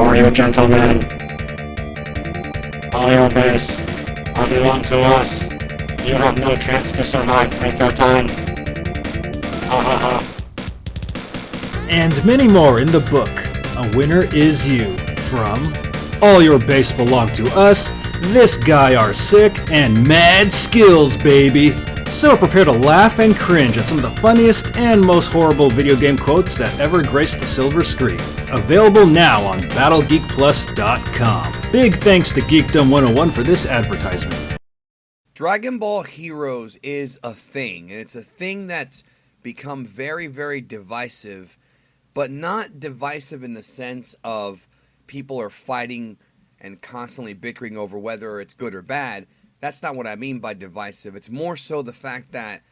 For you gentlemen, all your base are belong to us. You have no chance to survive. Take your time. Ha ha ha. And many more in the book. A Winner Is You. From All Your Base Belong to Us, This Guy Are Sick, and Mad Skills, baby. So prepare to laugh and cringe at some of the funniest and most horrible video game quotes that ever graced the silver screen. Available now on BattleGeekPlus.com. Big thanks to Geekdom 101 for this advertisement. Dragon Ball Heroes is a thing, and it's a thing that's become very, very divisive, but not divisive in the sense of people are fighting and constantly bickering over whether it's good or bad. That's not what I mean by divisive. It's more so the fact that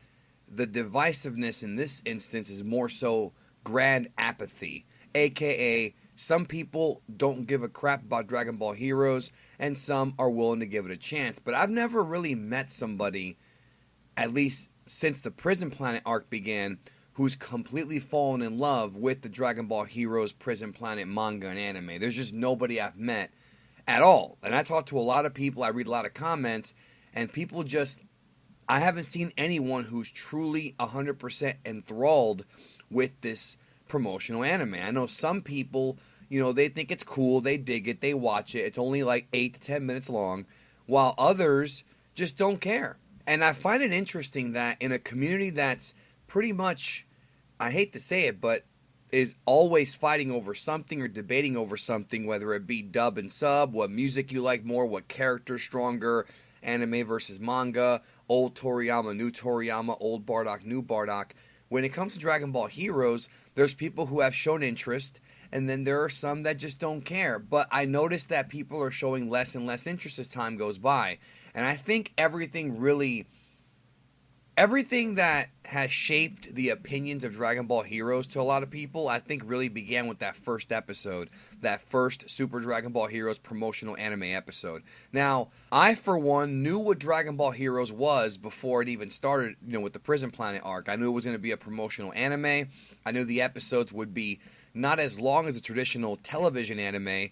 the divisiveness in this instance is more so grand apathy, aka some people don't give a crap about Dragon Ball Heroes and some are willing to give it a chance. But I've never really met somebody, at least since the Prison Planet arc began, who's completely fallen in love with the Dragon Ball Heroes Prison Planet manga and anime. There's just nobody I've met at all. And I talk to a lot of people, I read a lot of comments, and people just, I haven't seen anyone who's truly 100% enthralled with this promotional anime. I know some people, they think it's cool, they dig it, they watch it, it's only like 8 to 10 minutes long, while others just don't care. And I find it interesting that in a community that's pretty much, I hate to say it, but is always fighting over something or debating over something, whether it be dub and sub, what music you like more, what character's stronger, anime versus manga, old Toriyama, new Toriyama, old Bardock, new Bardock. When it comes to Dragon Ball Heroes, there's people who have shown interest, and then there are some that just don't care. But I noticed that people are showing less and less interest as time goes by. And I think everything that has shaped the opinions of Dragon Ball Heroes to a lot of people, I think really began with that first episode, that first Super Dragon Ball Heroes promotional anime episode. Now, I, for one, knew what Dragon Ball Heroes was before it even started, with the Prison Planet arc. I knew it was going to be a promotional anime. I knew the episodes would be not as long as a traditional television anime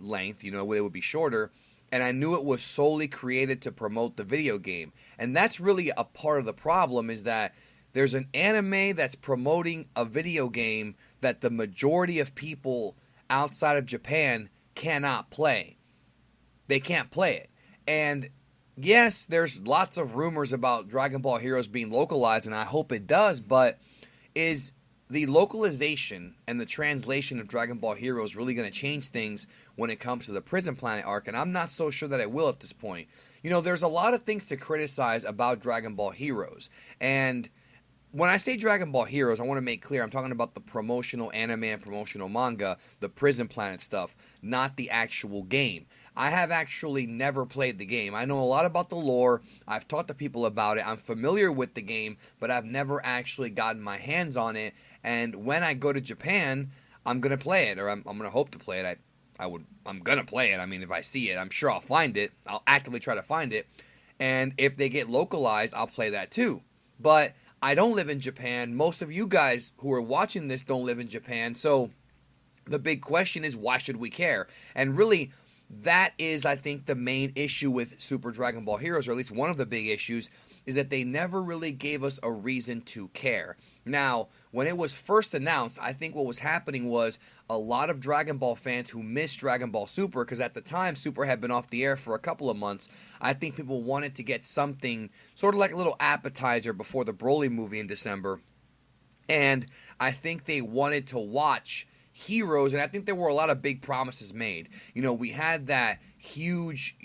length, they would be shorter. And I knew it was solely created to promote the video game. And that's really a part of the problem, is that there's an anime that's promoting a video game that the majority of people outside of Japan cannot play. They can't play it. And yes, there's lots of rumors about Dragon Ball Heroes being localized, and I hope it does, but is the localization and the translation of Dragon Ball Heroes really going to change things when it comes to the Prison Planet arc? And I'm not so sure that it will at this point. There's a lot of things to criticize about Dragon Ball Heroes. And when I say Dragon Ball Heroes, I want to make clear I'm talking about the promotional anime and promotional manga, the Prison Planet stuff, not the actual game. I have actually never played the game. I know a lot about the lore. I've talked to people about it. I'm familiar with the game, but I've never actually gotten my hands on it. And when I go to Japan, I'm going to play it, or I'm going to hope to play it. I'm going to play it. I mean, if I see it, I'm sure I'll find it. I'll actively try to find it. And if they get localized, I'll play that too. But I don't live in Japan. Most of you guys who are watching this don't live in Japan. So the big question is, why should we care? And really, that is, I think, the main issue with Super Dragon Ball Heroes, or at least one of the big issues, is that they never really gave us a reason to care. Now, when it was first announced, I think what was happening was a lot of Dragon Ball fans who missed Dragon Ball Super, because at the time Super had been off the air for a couple of months, I think people wanted to get something sort of like a little appetizer before the Broly movie in December. And I think they wanted to watch Heroes, and I think there were a lot of big promises made. We had that huge,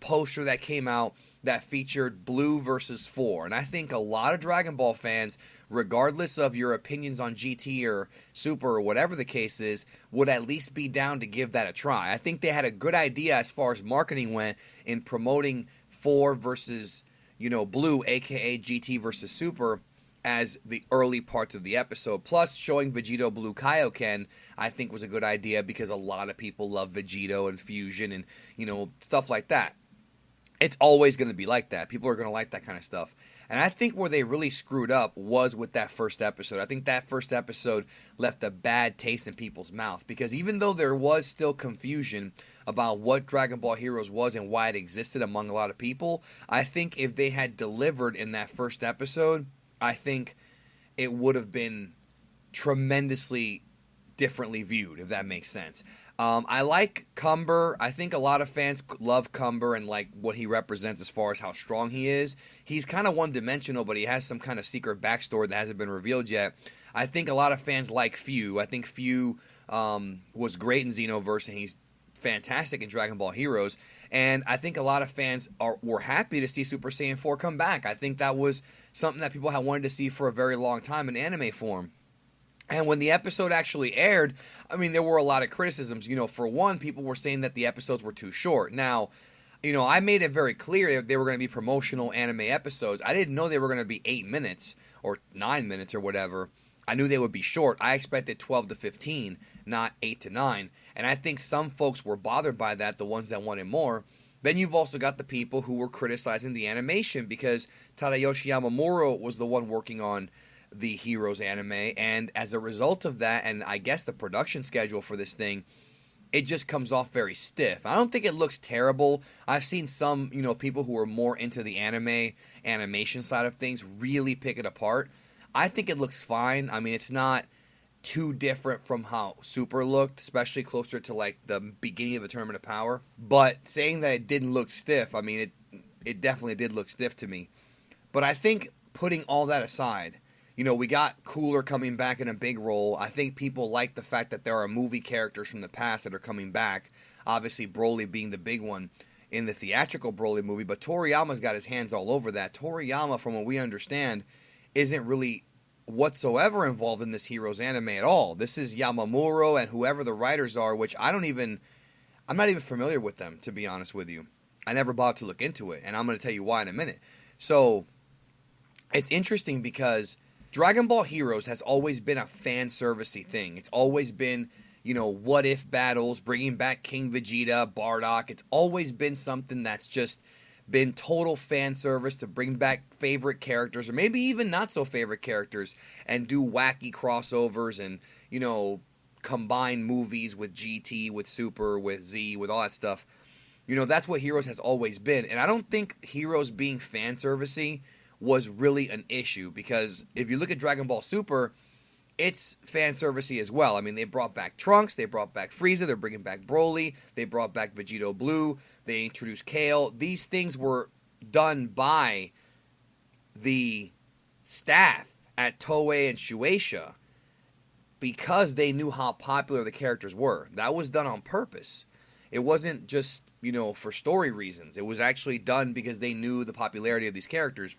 poster that came out that featured Blue versus 4. And I think a lot of Dragon Ball fans, regardless of your opinions on GT or Super or whatever the case is, would at least be down to give that a try. I think they had a good idea as far as marketing went in promoting 4 versus, Blue, aka GT versus Super, as the early parts of the episode. Plus, showing Vegito Blue Kaioken, I think, was a good idea because a lot of people love Vegito and Fusion and, stuff like that. It's always going to be like that. People are going to like that kind of stuff. And I think where they really screwed up was with that first episode. I think that first episode left a bad taste in people's mouth, because even though there was still confusion about what Dragon Ball Heroes was and why it existed among a lot of people, I think if they had delivered in that first episode, I think it would have been tremendously differently viewed, if that makes sense. I like Cumber. I think a lot of fans love Cumber and like what he represents as far as how strong he is. He's kind of one-dimensional, but he has some kind of secret backstory that hasn't been revealed yet. I think a lot of fans like Few. I think Few was great in Xenoverse, and he's fantastic in Dragon Ball Heroes. And I think a lot of fans were happy to see Super Saiyan 4 come back. I think that was something that people had wanted to see for a very long time in anime form. And when the episode actually aired, I mean, there were a lot of criticisms. For one, people were saying that the episodes were too short. Now, I made it very clear that they were going to be promotional anime episodes. I didn't know they were going to be 8 minutes or 9 minutes or whatever. I knew they would be short. I expected 12 to 15, not 8 to 9. And I think some folks were bothered by that, the ones that wanted more. Then you've also got the people who were criticizing the animation, because Tadayoshi Yamamuro was the one working on the Heroes anime, and as a result of that, and I guess the production schedule for this thing, it just comes off very stiff. I don't think it looks terrible. I've seen some, people who are more into the animation side of things really pick it apart. I think it looks fine. I mean, it's not too different from how Super looked, especially closer to like the beginning of the Tournament of Power. But saying that it didn't look stiff, I mean, it definitely did look stiff to me. But I think putting all that aside, we got Cooler coming back in a big role. I think people like the fact that there are movie characters from the past that are coming back. Obviously, Broly being the big one in the theatrical Broly movie, but Toriyama's got his hands all over that. Toriyama, from what we understand, isn't really whatsoever involved in this Heroes anime at all. This is Yamamuro and whoever the writers are, which I'm not even familiar with them, to be honest with you. I never bothered to look into it, and I'm going to tell you why in a minute. So, it's interesting because Dragon Ball Heroes has always been a fan servicey thing. It's always been, what if battles, bringing back King Vegeta, Bardock. It's always been something that's just been total fan service to bring back favorite characters, or maybe even not so favorite characters, and do wacky crossovers and, combine movies with GT, with Super, with Z, with all that stuff. That's what Heroes has always been. And I don't think Heroes being fan servicey was really an issue, because if you look at Dragon Ball Super, it's fan servicey as well. I mean, they brought back Trunks, they brought back Frieza, they're bringing back Broly, they brought back Vegito Blue, they introduced Kale. These things were done by the staff at Toei and Shueisha because they knew how popular the characters were. That was done on purpose. It wasn't just, for story reasons. It was actually done because they knew the popularity of these characters.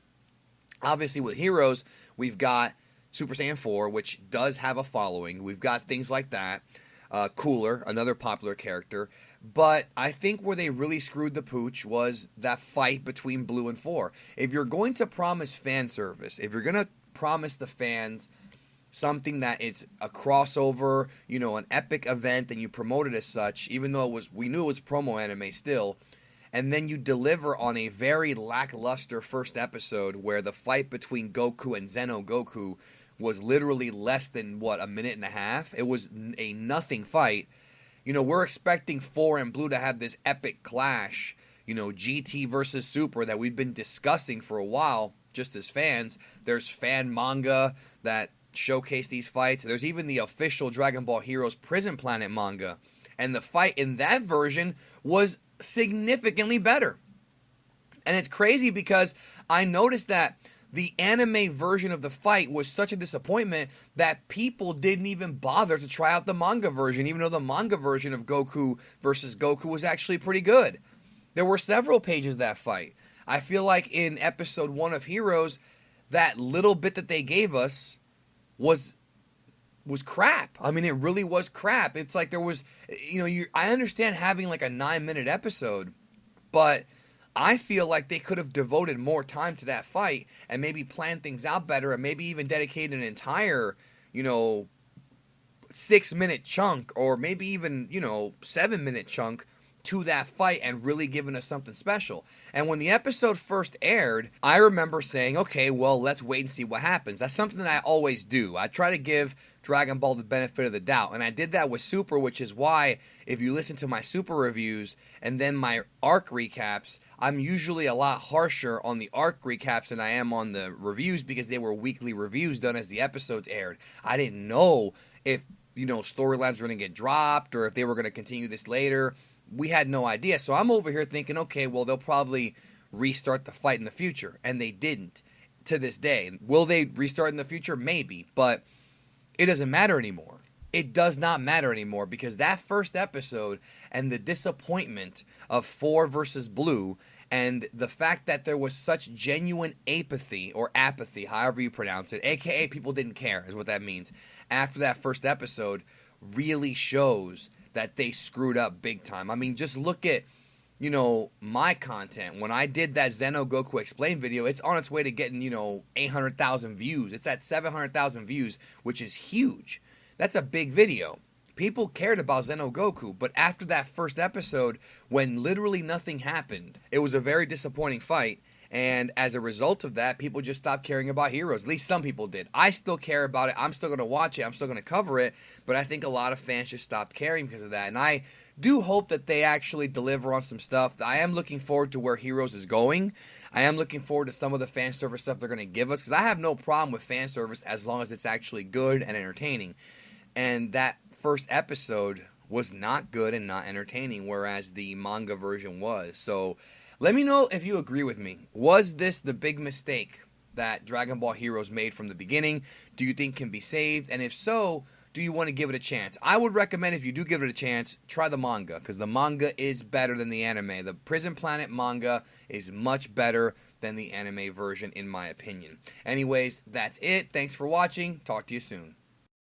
Obviously, with Heroes, we've got Super Saiyan 4, which does have a following. We've got things like that. Cooler, another popular character. But I think where they really screwed the pooch was that fight between Blue and 4. If you're going to promise fan service, if you're going to promise the fans something that it's a crossover, an epic event, and you promote it as such, even though we knew it was promo anime still, and then you deliver on a very lackluster first episode where the fight between Goku and Zeno Goku was literally less than, a minute and a half? It was a nothing fight. We're expecting 4 and Blue to have this epic clash, GT versus Super that we've been discussing for a while just as fans. There's fan manga that showcase these fights. There's even the official Dragon Ball Heroes Prison Planet manga. And the fight in that version was significantly better. And it's crazy because I noticed that the anime version of the fight was such a disappointment that people didn't even bother to try out the manga version, even though the manga version of Goku versus Goku was actually pretty good. There were several pages of that fight. I feel like in episode 1 of Heroes, that little bit that they gave us was crap. I mean, it really was crap. It's like there was, I understand having like a 9-minute episode, but I feel like they could have devoted more time to that fight and maybe planned things out better and maybe even dedicated an entire, 6-minute chunk or maybe even, 7-minute chunk to that fight and really giving us something special. And when the episode first aired, I remember saying, okay, well, let's wait and see what happens. That's something that I always do. I try to give Dragon Ball the benefit of the doubt. And I did that with Super, which is why if you listen to my Super reviews and then my arc recaps, I'm usually a lot harsher on the arc recaps than I am on the reviews because they were weekly reviews done as the episodes aired. I didn't know if, storylines were going to get dropped or if they were going to continue this later. We had no idea. So I'm over here thinking, okay, well, they'll probably restart the fight in the future. And they didn't to this day. Will they restart in the future? Maybe. But it doesn't matter anymore. It does not matter anymore because that first episode and the disappointment of 4 versus Blue and the fact that there was such genuine apathy, however you pronounce it, aka people didn't care is what that means, after that first episode really shows that they screwed up big time. I mean, just look at, my content. When I did that Zeno Goku Explain video, it's on its way to getting, 800,000 views. It's at 700,000 views, which is huge. That's a big video. People cared about Zeno Goku, but after that first episode, when literally nothing happened, it was a very disappointing fight. And as a result of that, people just stopped caring about Heroes. At least some people did. I still care about it. I'm still going to watch it. I'm still going to cover it. But I think a lot of fans just stopped caring because of that. And I do hope that they actually deliver on some stuff. I am looking forward to where Heroes is going. I am looking forward to some of the fan service stuff they're going to give us. Because I have no problem with fan service as long as it's actually good and entertaining. And that first episode was not good and not entertaining, whereas the manga version was. So let me know if you agree with me. Was this the big mistake that Dragon Ball Heroes made from the beginning? Do you think can be saved? And if so, do you want to give it a chance? I would recommend if you do give it a chance, try the manga, because the manga is better than the anime. The Prison Planet manga is much better than the anime version, in my opinion. Anyways, that's it. Thanks for watching. Talk to you soon.